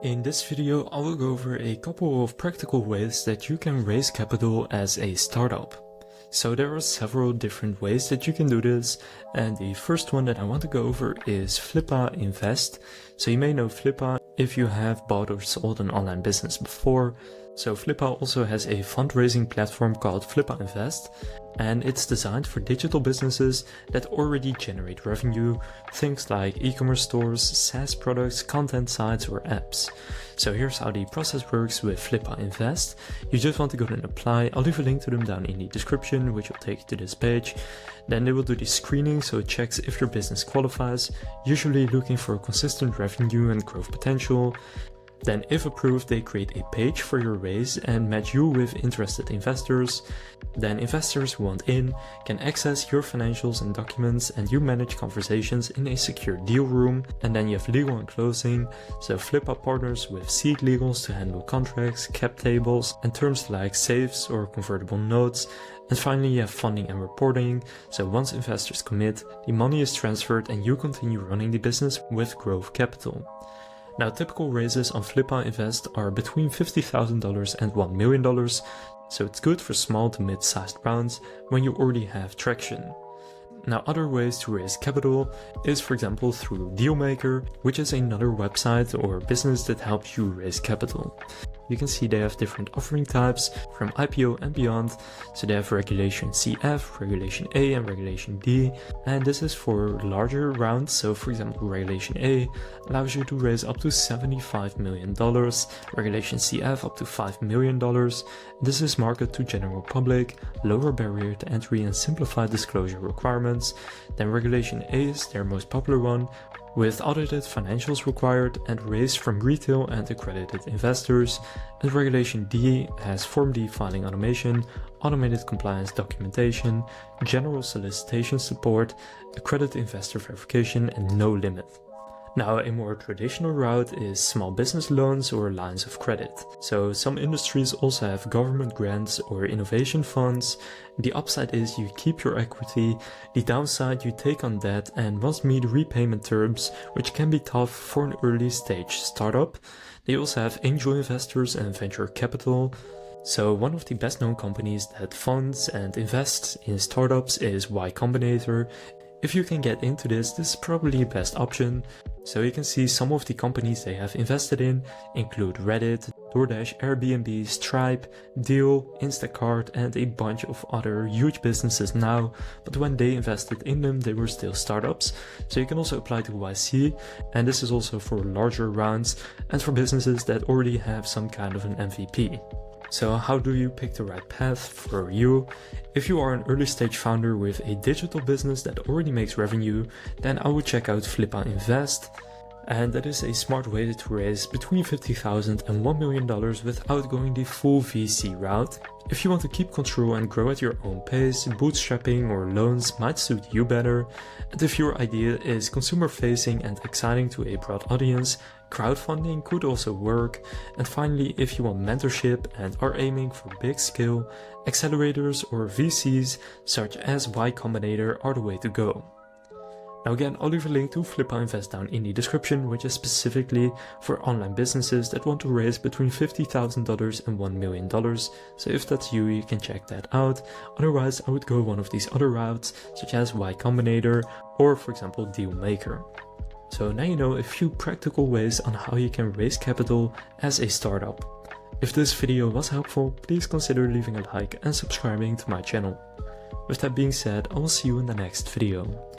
In this video, I will go over a couple of practical ways that you can raise capital as a startup. So there are several different ways that you can do this, and the first one that I want to go over is Flippa Invest. So you may know Flippa if you have bought or sold an online business before. So Flippa also has a fundraising platform called Flippa Invest, and it's designed for digital businesses that already generate revenue, things like e-commerce stores, SaaS products, content sites or apps. So here's how the process works with Flippa Invest. You just want to go and apply. I'll leave a link to them down in the description, which will take you to this page. Then they will do the screening, so it checks if your business qualifies, usually looking for consistent revenue and growth potential. Then if approved, they create a page for your raise and match you with interested investors. Then investors who want in can access your financials and documents, and you manage conversations in a secure deal room. And then you have legal and closing. So Flippa partners with seed legals to handle contracts, cap tables, and terms like safes or convertible notes. And finally you have funding and reporting. So once investors commit, the money is transferred and you continue running the business with growth capital. Now, typical raises on Flippa Invest are between $50,000 and $1 million, so it's good for small to mid-sized rounds when you already have traction. Now, other ways to raise capital is, for example, through Dealmaker, which is another website or business that helps you raise capital. You can see they have different offering types from IPO and beyond. So they have Regulation CF, Regulation A and Regulation D. And this is for larger rounds. So for example, Regulation A allows you to raise up to $75 million. Regulation CF up to $5 million. This is marketed to general public, lower barrier to entry and simplified disclosure requirements. Then Regulation A is their most popular one, with audited financials required and raised from retail and accredited investors. And Regulation D has Form D filing automation, automated compliance documentation, general solicitation support, accredited investor verification, and no limit. Now, a more traditional route is small business loans or lines of credit. So some industries also have government grants or innovation funds. The upside is you keep your equity, the downside you take on debt and must meet repayment terms, which can be tough for an early stage startup. They also have angel investors and venture capital. So one of the best known companies that funds and invests in startups is Y Combinator. If you can get into this is probably the best option. So you can see some of the companies they have invested in include Reddit, DoorDash, Airbnb, Stripe, Deal, Instacart, and a bunch of other huge businesses now, but when they invested in them they were still startups. So you can also apply to YC, and this is also for larger rounds and for businesses that already have some kind of an MVP. So how do you pick the right path for you? If you are an early stage founder with a digital business that already makes revenue, then I would check out Flippa Invest. And that is a smart way to raise between $50,000 and $1 million without going the full VC route. If you want to keep control and grow at your own pace, bootstrapping or loans might suit you better. And if your idea is consumer facing and exciting to a broad audience, crowdfunding could also work. And finally, if you want mentorship and are aiming for big scale, accelerators or VCs such as Y Combinator are the way to go. Now again, I'll leave a link to Flippa Invest down in the description, which is specifically for online businesses that want to raise between $50,000 and $1 million. So if that's you, you can check that out. Otherwise, I would go one of these other routes, such as Y Combinator or for example Dealmaker. So now you know a few practical ways on how you can raise capital as a startup. If this video was helpful, please consider leaving a like and subscribing to my channel. With that being said, I will see you in the next video.